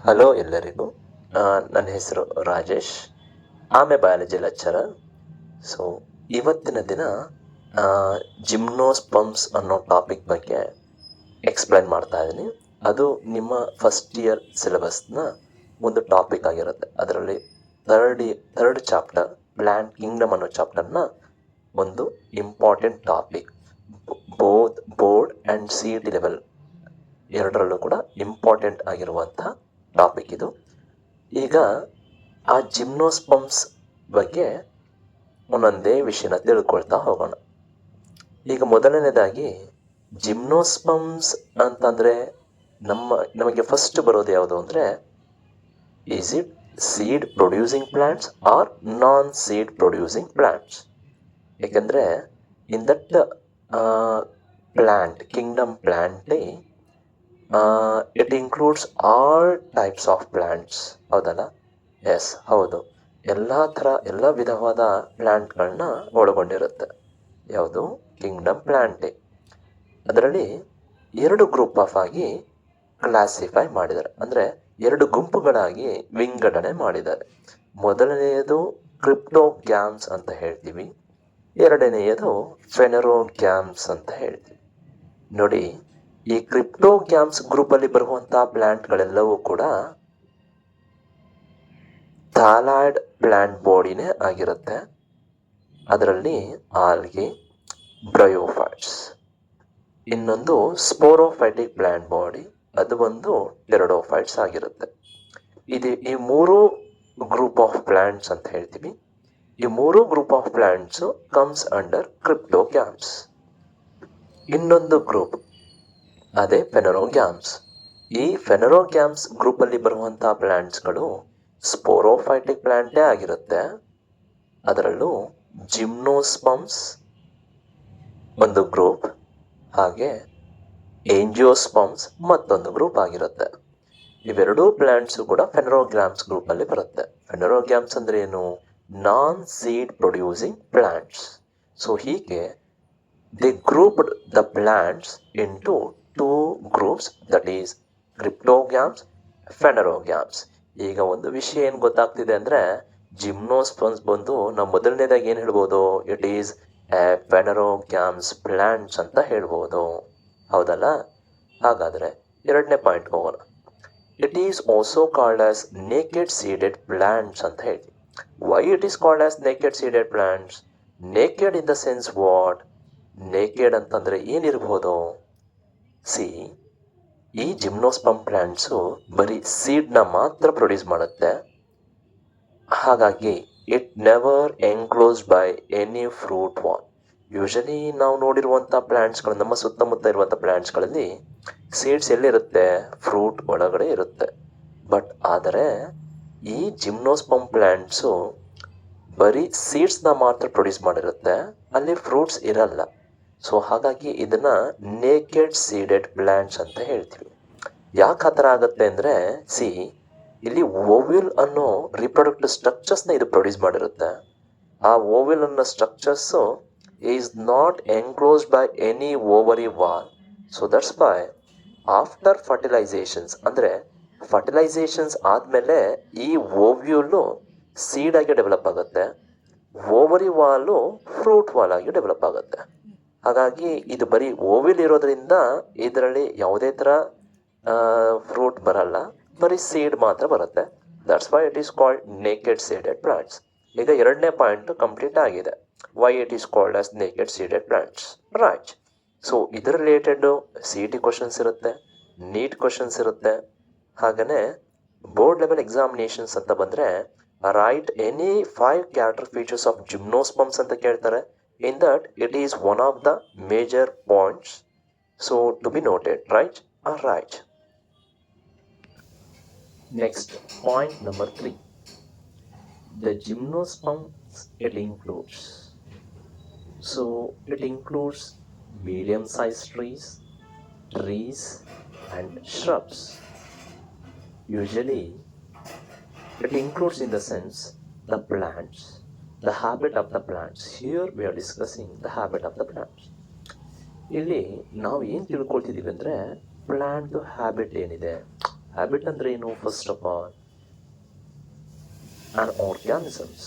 Hello ಎಲ್ಲರಿಗೂ. ನನ್ನ ಹೆಸರು ರಾಜೇಶ್. Biology lecturer. ಸೊ ಇವತ್ತಿನ ದಿನ ಜಿಮ್ನೋಸ್ಪಮ್ಸ್ ಅನ್ನೋ ಟಾಪಿಕ್ ಬಗ್ಗೆ ಎಕ್ಸ್ಪ್ಲೈನ್ ಮಾಡ್ತಾ ಇದ್ದೀನಿ. ಅದು ನಿಮ್ಮ ಫಸ್ಟ್ ಇಯರ್ ಸಿಲೆಬಸ್ನ ಒಂದು ಟಾಪಿಕ್ ಆಗಿರುತ್ತೆ. ಅದರಲ್ಲಿ ಥರ್ಡ್ ಚಾಪ್ಟರ್ ಪ್ಲಾಂಟ್ ಕಿಂಗ್ಡಮ್ ಅನ್ನೋ ಚಾಪ್ಟರ್ನ ಒಂದು important topic. Board and CET level ಎರಡರಲ್ಲೂ ಕೂಡ ಇಂಪಾರ್ಟೆಂಟ್ ಆಗಿರುವಂತಹ ಟಾಪಿಕ್ ಇದು. ಈಗ ಆ ಜಿಮ್ನೋಸ್ಪಮ್ಸ್ ಬಗ್ಗೆ ಒಂದೊಂದೇ ವಿಷಯನ ತಿಳ್ಕೊಳ್ತಾ ಹೋಗೋಣ. ಈಗ ಮೊದಲನೇದಾಗಿ ಜಿಮ್ನೋಸ್ಪಮ್ಸ್ ಅಂತಂದರೆ ನಮಗೆ ಫಸ್ಟ್ ಬರೋದು ಯಾವುದು ಅಂದರೆ, is it seed producing plants or non seed producing plants? ಏಕೆಂದರೆ ಇನ್ ದಟ್ ಪ್ಲಾಂಟ್ ಕಿಂಗ್ಡಮ್ ಪ್ಲಾಂಟ್ಲಿ it includes all types of plants. ಹೌದಲ್ಲ? ಎಸ್, ಹೌದು. ಎಲ್ಲ ವಿಧವಾದ ಪ್ಲಾಂಟ್ಗಳನ್ನ ಒಳಗೊಂಡಿರುತ್ತೆ. ಯಾವುದು? ಕಿಂಗ್ಡಮ್ ಪ್ಲಾಂಟೇ. ಅದರಲ್ಲಿ ಎರಡು ಗ್ರೂಪ್ ಆಫ್ ಆಗಿ ಕ್ಲಾಸಿಫೈ ಮಾಡಿದ್ದಾರೆ, ಅಂದರೆ ಎರಡು ಗುಂಪುಗಳಾಗಿ ವಿಂಗಡಣೆ ಮಾಡಿದ್ದಾರೆ. ಮೊದಲನೆಯದು ಕ್ರಿಪ್ಟೋಗ್ಯಾಮ್ಸ್ ಅಂತ ಹೇಳ್ತೀವಿ, ಎರಡನೆಯದು ಫೆನರೋಗ್ಯಾಮ್ಸ್ ಅಂತ ಹೇಳ್ತೀವಿ. ನೋಡಿ, ಈ ಕ್ರಿಪ್ಟೋಗ್ಯಾಮ್ಸ್ ಗ್ರೂಪಲ್ಲಿ ಬರುವಂತಹ ಪ್ಲಾಂಟ್ಗಳೆಲ್ಲವೂ ಕೂಡ ಥಾಲಾಯ್ಡ್ ಪ್ಲಾಂಟ್ ಬಾಡಿನೇ ಆಗಿರುತ್ತೆ. ಅದರಲ್ಲಿ ಆಲ್ಗೆ, ಬ್ರಯೋಫೈಟ್ಸ್, ಇನ್ನೊಂದು ಸ್ಪೋರೋಫೈಟಿಕ್ ಪ್ಲಾಂಟ್ ಬಾಡಿ, ಅದು ಒಂದು ಟೆರಡೋಫೈಟ್ಸ್ ಆಗಿರುತ್ತೆ. ಈ ಮೂರು ಗ್ರೂಪ್ ಆಫ್ ಪ್ಲಾಂಟ್ಸ್ ಅಂತ ಹೇಳ್ತೀವಿ. ಈ ಮೂರು group of plants comes under cryptogams. ಇನ್ನೊಂದು ಗ್ರೂಪ್ ಅದೇ ಫೆನರೋಗ್ಯಾಮ್ಸ್. ಈ ಫೆನರೋಗ್ಯಾಮ್ಸ್ ಗ್ರೂಪಲ್ಲಿ ಬರುವಂತಹ ಪ್ಲಾಂಟ್ಸ್ಗಳು ಸ್ಪೋರೋಫೈಟಿಕ್ ಪ್ಲಾಂಟೇ ಆಗಿರುತ್ತೆ. ಅದರಲ್ಲೂ ಜಿಮ್ನೋಸ್ಪಮ್ಸ್ ಒಂದು ಗ್ರೂಪ್, ಹಾಗೆ ಏಂಜಿಯೋಸ್ಪಮ್ಸ್ ಮತ್ತೊಂದು ಗ್ರೂಪ್ ಆಗಿರುತ್ತೆ. ಇವೆರಡೂ ಪ್ಲಾಂಟ್ಸು ಕೂಡ ಫೆನರೋಗ್ಯಾಮ್ಸ್ ಗ್ರೂಪಲ್ಲಿ ಬರುತ್ತೆ. ಫೆನರೋಗ್ಯಾಮ್ಸ್ ಅಂದರೆ ಏನು? ನಾನ್ ಸೀಡ್ ಪ್ರೊಡ್ಯೂಸಿಂಗ್ ಪ್ಲಾಂಟ್ಸ್. ಸೊ ಹೀಗೆ they grouped the plants into two groups, that is cryptogams, phanerogams. ಈಗ ಒಂದು ವಿಷಯ ಏನು ಗೊತ್ತಾಗ್ತಿದೆ ಅಂದರೆ, ಜಿಮ್ನೋಸ್ಪಮ್ಸ್ ಬಂದು ನಾವು ಮೊದಲನೇದಾಗಿ ಏನು ಹೇಳ್ಬೋದು? ಇಟ್ ಈಸ್ ಎ ಫೆನರೋಗ್ಯಾಮ್ಸ್ ಪ್ಲಾಂಟ್ಸ್ ಅಂತ ಹೇಳ್ಬೋದು. ಹೌದಲ್ಲ? ಹಾಗಾದರೆ ಎರಡನೇ ಪಾಯಿಂಟ್ ಹೋಗೋಣ. It is also called as naked seeded plants ಅಂತ ಹೇಳ್ತೀವಿ. Y it is called as naked seeded plants? Naked in the sense what? Naked ಅಂತಂದರೆ ಏನಿರ್ಬೋದು? ಈ ಜಿಮ್ನೋಸ್ಪಮ್ ಪ್ಲಾಂಟ್ಸು ಬರೀ ಸೀಡ್ನ ಮಾತ್ರ ಪ್ರೊಡ್ಯೂಸ್ ಮಾಡುತ್ತೆ. ಹಾಗಾಗಿ it never enclosed by any fruit wall. Usually ನಾವು ನೋಡಿರುವಂಥ ಪ್ಲಾಂಟ್ಸ್ಗಳು, ನಮ್ಮ ಸುತ್ತಮುತ್ತ ಇರುವಂಥ ಪ್ಲಾಂಟ್ಸ್ಗಳಲ್ಲಿ ಸೀಡ್ಸ್ ಎಲ್ಲಿರುತ್ತೆ? ಫ್ರೂಟ್ ಒಳಗಡೆ ಇರುತ್ತೆ. ಬಟ್ ಆದರೆ ಈ ಜಿಮ್ನೋಸ್ಪಮ್ ಪ್ಲಾಂಟ್ಸು ಬರೀ ಸೀಡ್ಸ್ನ ಮಾತ್ರ ಪ್ರೊಡ್ಯೂಸ್ ಮಾಡಿರುತ್ತೆ, ಅಲ್ಲಿ ಫ್ರೂಟ್ಸ್ ಇರಲ್ಲ. ಸೊ ಹಾಗಾಗಿ ಇದನ್ನು ನೇಕೆಡ್ ಸೀಡೆಡ್ ಪ್ಲಾಂಟ್ಸ್ ಅಂತ ಹೇಳ್ತೀವಿ. ಯಾಕೆ ಆ ಥರ ಆಗುತ್ತೆ ಅಂದರೆ, ಇಲ್ಲಿ ಓವ್ಯೂಲ್ ಅನ್ನೋ ರಿಪ್ರೊಡಕ್ಟಿವ್ ಸ್ಟ್ರಕ್ಚರ್ಸ್ನ ಇದು ಪ್ರೊಡ್ಯೂಸ್ ಮಾಡಿರುತ್ತೆ. ಆ ಓವ್ಯೂಲ್ ಅನ್ನೋ structures is not enclosed by any ovary wall. So that's why after fertilizations, ಅಂದರೆ ಫರ್ಟಿಲೈಸೇಷನ್ಸ್ ಆದಮೇಲೆ ಈ ಓವ್ಯೂಲು ಸೀಡಾಗಿ ಡೆವಲಪ್ ಆಗುತ್ತೆ, ಓವರಿ ವಾಲು ಫ್ರೂಟ್ ವಾಲ್ ಆಗಿ ಡೆವಲಪ್ ಆಗುತ್ತೆ. ಹಾಗಾಗಿ ಇದು ಬರೀ ಓವಿಲ್ ಇರೋದ್ರಿಂದ ಇದರಲ್ಲಿ ಯಾವುದೇ ಥರ ಫ್ರೂಟ್ ಬರಲ್ಲ, ಬರೀ ಸೀಡ್ ಮಾತ್ರ ಬರುತ್ತೆ. That's why it is called naked seeded plants. ಈಗ ಎರಡನೇ ಪಾಯಿಂಟ್ ಕಂಪ್ಲೀಟ್ ಆಗಿದೆ. Y it is called as naked seeded plants, right? So ಇದರ ರಿಲೇಟೆಡ್ CET ಕ್ವಶನ್ಸ್ ಇರುತ್ತೆ, ನೀಟ್ ಕ್ವಶನ್ಸ್ ಇರುತ್ತೆ. ಹಾಗೆಯೇ ಬೋರ್ಡ್ ಲೆವೆಲ್ ಎಕ್ಸಾಮಿನೇಷನ್ಸ್ ಅಂತ ಬಂದರೆ right any 5 character features of gymnosperms ಅಂತ ಕೇಳ್ತಾರೆ. In that, it is one of the major points, so to be noted, right? All right. Next, point number 3. The gymnosperms it includes. So it includes medium-sized trees and shrubs. Usually, it includes in the sense the plants. The habit of the plants. Here we are discussing the habit of the plants. ಇಲ್ಲಿ ನಾವು ಏನು ತಿಳ್ಕೊಳ್ತಿದ್ದೀವಿ ಅಂದರೆ, ಪ್ಲಾಂಟ್ದು habit ಏನಿದೆ, habit ಅಂದರೆ ಏನು? First of all, an organisms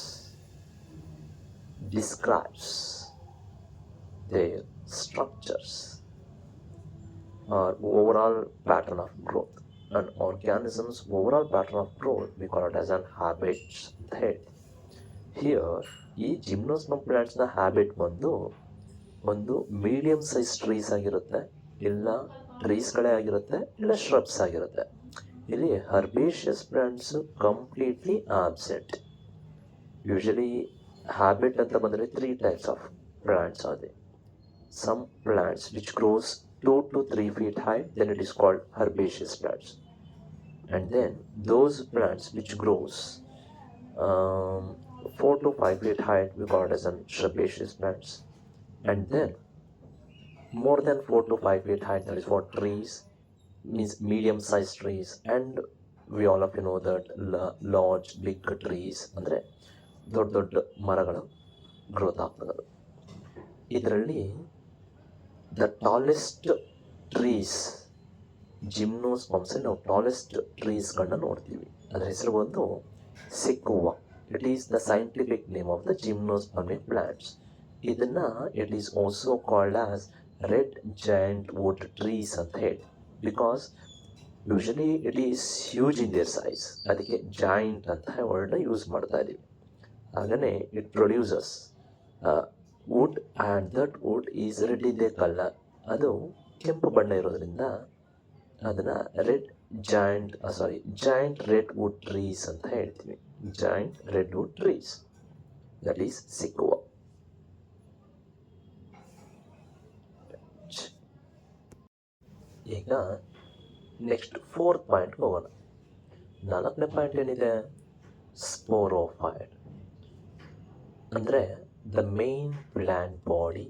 describes their structures or overall pattern of growth. An organism's overall pattern of growth we call it as an habits head. Here ಈ gymnosperm ಪ್ಲಾಂಟ್ಸ್ನ habit ಒಂದು medium size trees ಆಗಿರುತ್ತೆ, ಇಲ್ಲ ಟ್ರೀಸ್ಗಳೇ ಆಗಿರುತ್ತೆ, ಇಲ್ಲ shrubs ಆಗಿರುತ್ತೆ. ಇಲ್ಲಿ herbaceous plants completely absent. Usually habit ಅಂತ ಬಂದರೆ 3 types of plants are. Some plants which grows 2 to 3 feet high, then it is called herbaceous plants. And then those plants which grows 4 to 5 feet high, we call it as an herbaceous plants. And then more than 4 to 5 feet high, that is what trees, means medium sized trees. And we all of you know that large big trees ಅಂದರೆ ದೊಡ್ಡ ದೊಡ್ಡ ಮರಗಳು growth ಆಗ್ತದೆ. ಇದರಲ್ಲಿ the tallest trees, ಜಿಮ್ನೋಸ್ಪರ್ಮ್ಸಲ್ಲಿ ನಾವು tallest ಟ್ರೀಸ್ಗಳನ್ನ ನೋಡ್ತೀವಿ. ಅದರ ಹೆಸರು ಬಂದು sequoia. It is the scientific name of the gymnospermic plants. ಇದನ್ನು it is also called as red giant wood trees ಅಂತ ಹೇಳಿ, because usually it is huge in their size. ಅದಕ್ಕೆ giant ಅಂತ ವರ್ಡ್ನ ಯೂಸ್ ಮಾಡ್ತಾ ಇದ್ದೀವಿ. ಹಾಗೆಯೇ it produces wood and that wood is red in the colour. ಅದು ಕೆಂಪು ಬಣ್ಣ ಇರೋದ್ರಿಂದ ಅದನ್ನು ಜಾಯಿಂಟ್ ರೆಡ್ ವುಡ್ ಟ್ರೀಸ್ ಅಂತ ಹೇಳ್ತೀವಿ. Giant red wood trees, that is sequoia. ಈಗ ನೆಕ್ಸ್ಟ್ 4th ಪಾಯಿಂಟ್ಗೆ ಹೋಗೋಣ. 4ನೇ ಪಾಯಿಂಟ್ ಏನಿದೆ? ಸ್ಪೋರೋಫೈಟ್. ಅಂದರೆ the main plant body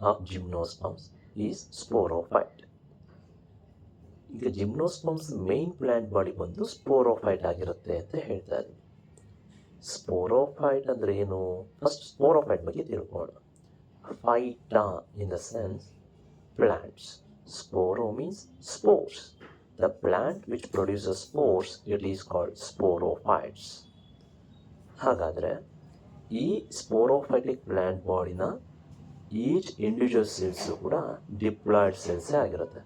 of gymnosperms is sporophyte. ಈಗ ಜಿಮ್ನೋಸ್ಪರ್ಮ್ಸ್ ಮೇನ್ ಪ್ಲಾಂಟ್ ಬಾಡಿ ಬಂದು ಸ್ಪೋರೋಫೈಟ್ ಆಗಿರುತ್ತೆ ಅಂತ ಹೇಳ್ತಾ ಇದ್ದೀವಿ. ಸ್ಪೋರೋಫೈಟ್ ಅಂದರೆ ಏನು? ಫಸ್ಟ್ ಸ್ಪೋರೋಫೈಟ್ ಬಗ್ಗೆ ತಿಳ್ಕೊಳ್ಳೋಣ. Phyta in the sense plants. Sporo means spores. The plant which produces spores, it is called sporophytes. ಹಾಗಾದರೆ ಈ ಸ್ಪೋರೋಫೈಟಿಕ್ ಪ್ಲಾಂಟ್ ಬಾಡಿನ ಈಚ್ ಇಂಡಿವಿಜುವಲ್ ಸೆಲ್ಸು ಕೂಡ ಡಿಪ್ಲಾಯ್ಡ್ ಸೆಲ್ಸೇ ಆಗಿರುತ್ತೆ.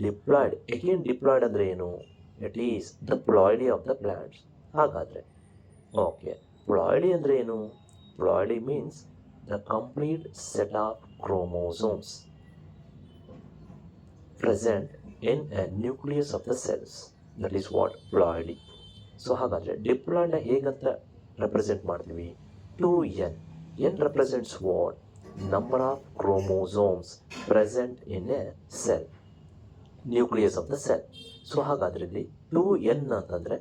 ಡಿಪ್ಲಾಯ್ಡ್ ಅಂದರೆ ಏನು? It is the ploidy of the plants. ಹಾಗಾದರೆ okay, ploidy ಅಂದರೆ ಏನು? Ploidy means the complete set of chromosomes present in a nucleus of the cells, that is what ploidy. So ಹಾಗಾದರೆ ಡಿಪ್ಲಾಯ್ಡ್ನ ಹೇಗಂತ represent ಮಾಡ್ತೀವಿ? 2n. n represents what? Number of chromosomes present in a cell, nucleus of the cell. So ಹಾಗಾದ್ರೆ ಇಲ್ಲಿ 2n ಅಂತಂದರೆ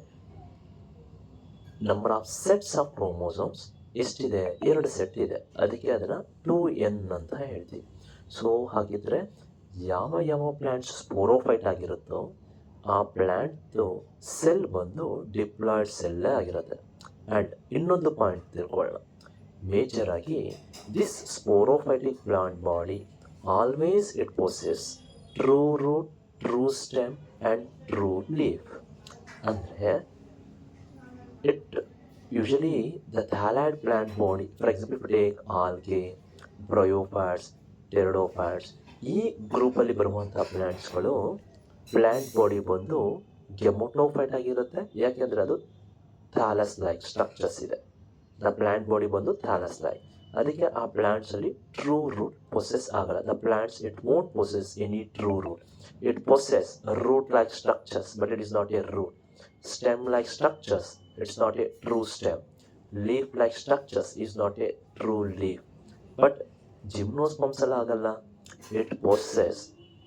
number of sets of chromosomes ಎಷ್ಟಿದೆ? 2 set ಇದೆ, ಅದಕ್ಕೆ ಅದನ್ನು 2n ಅಂತ ಹೇಳ್ತೀವಿ. ಸೊ ಹಾಗಿದ್ರೆ ಯಾವ ಪ್ಲಾಂಟ್ಸ್ ಸ್ಪೋರೋಫೈಟ್ ಆಗಿರುತ್ತೋ ಆ ಪ್ಲಾಂಟ್ದು ಸೆಲ್ ಬಂದು ಡಿಪ್ಲಾಯ್ಡ್ ಸೆಲ್ಲೇ ಆಗಿರುತ್ತೆ. ಆ್ಯಂಡ್ ಇನ್ನೊಂದು ಪಾಯಿಂಟ್ ತಿಳ್ಕೊಳ್ಳೋಣ. ಮೇಜರ್ ಆಗಿ this sporophytic plant body always it possess true root, true stem and true leaf. ಅಂದರೆ it usually the thalloid plant body, for example take algae, bryophytes, pteridophytes, ಈ ಗ್ರೂಪಲ್ಲಿ ಬರುವಂಥ ಪ್ಲಾಂಟ್ಸ್ಗಳು plant body ಬಂದು ಗೆಮೋಟೋಫೈಟ್ ಆಗಿರುತ್ತೆ. ಯಾಕೆಂದರೆ ಅದು ಥ್ಯಾಲಸ್ ಲೈಕ್ ಸ್ಟ್ರಕ್ಚರ್ಸ್ ಇದೆ. The plant body ಬಂದು ಥ್ಯಾಲಸ್ ಲೈಕ್, ಅದಕ್ಕೆ ಆ ಪ್ಲಾಂಟ್ಸಲ್ಲಿ ಟ್ರೂ ರೂಟ್ ಪೊಸೆಸ್ ಆಗಲ್ಲ. The plants it won't possess any true root. It possess root like structures but it is not a root. Stem like structures, it's not a true stem. Leaf like structures is not a true leaf. But gymnosperms ಎಲ್ಲ ಆಗಲ್ಲ. It possess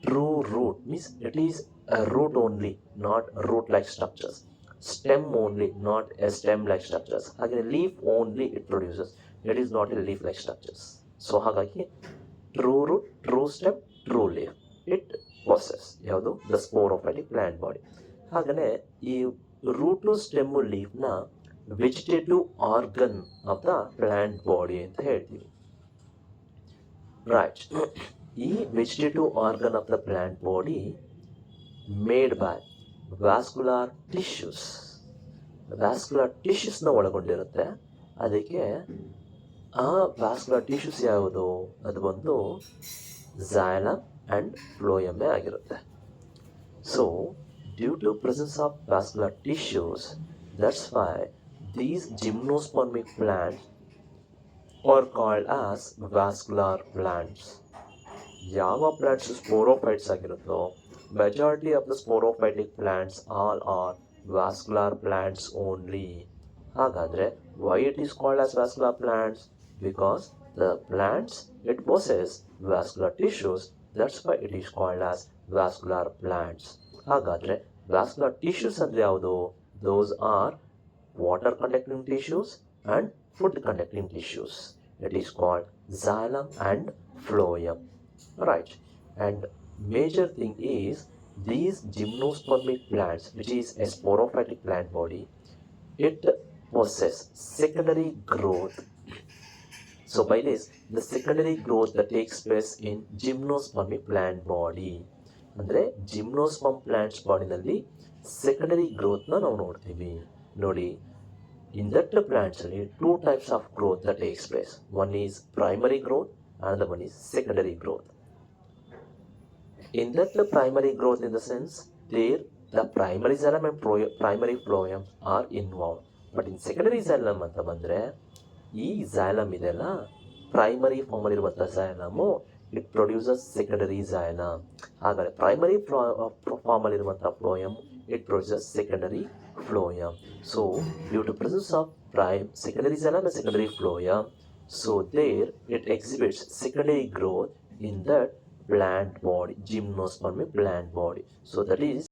true root, means it is a root only, not root like structures. Stem only, not a stem like structures. Again, leaf only it produces. It is not a leaf like structures. So ಹಾಗಾಗಿ true root, true stem, true leaf it possess ಯಾವುದು? The sporophytic plant body. ಹಾಗೆಯೇ ಈ root stem ಲೀಫ್ನ vegetative organ of the plant body ಅಂತ ಹೇಳ್ತೀವಿ. Right. ಈ vegetative organ of the plant body made by vascular ಟಿಶ್ಯೂಸ್ನ ಒಳಗೊಂಡಿರುತ್ತೆ. ಅದಕ್ಕೆ ಆ ವ್ಯಾಸ್ಕುಲಾರ್ ಟಿಶ್ಯೂಸ್ ಯಾವುದು? ಅದು ಬಂದು xylem and phloem ಆಗಿರುತ್ತೆ. So due to presence of vascular tissues, that's why these gymnospermic plants are called as vascular plants. ಯಾವ plants sporophytes ಆಗಿರುತ್ತೋ, majority of the sporophytic plants all are vascular plants only. ಹಾಗಾದರೆ why it is called as vascular plants? Because the plants it possess vascular tissues, that's why it is called as vascular plants. ಹಾಗಾದರೆ vascular tissues ಅಂದರೆ ಯಾವುದು? Those are water conducting tissues and food conducting tissues. It is called xylem and phloem. Right. And major thing is these gymnospermic plants, which is a sporophytic plant body, it possess secondary growth. So by this, the secondary growth that takes place in gymnospermic plant body. ಅಂದರೆ gymnosperm plants ಬಾಡಿನಲ್ಲಿ secondary ಗ್ರೋತ್ನ ನಾವು ನೋಡ್ತೀವಿ. ನೋಡಿ, in that plants two types of growth that takes place. One is primary growth, another one is secondary growth. In that primary growth, in the sense there the primary xylem and primary phloem are involved. But in secondary xylem ಅಂತ ಬಂದರೆ ಈ xylem ಇದೆಲ್ಲ primary ಫಾರ್ಮಲ್ಲಿ ಇರುವಂಥ xylem it produces secondary xylem. ಹಾಗಾದರೆ primary ಫಾರ್ಮಲ್ಲಿ ಇರುವಂಥ phloem it produces secondary phloem. So due to presence of secondary xylem and secondary phloem, so there it exhibits secondary growth in that plant body, gymnospermic plant body. So that is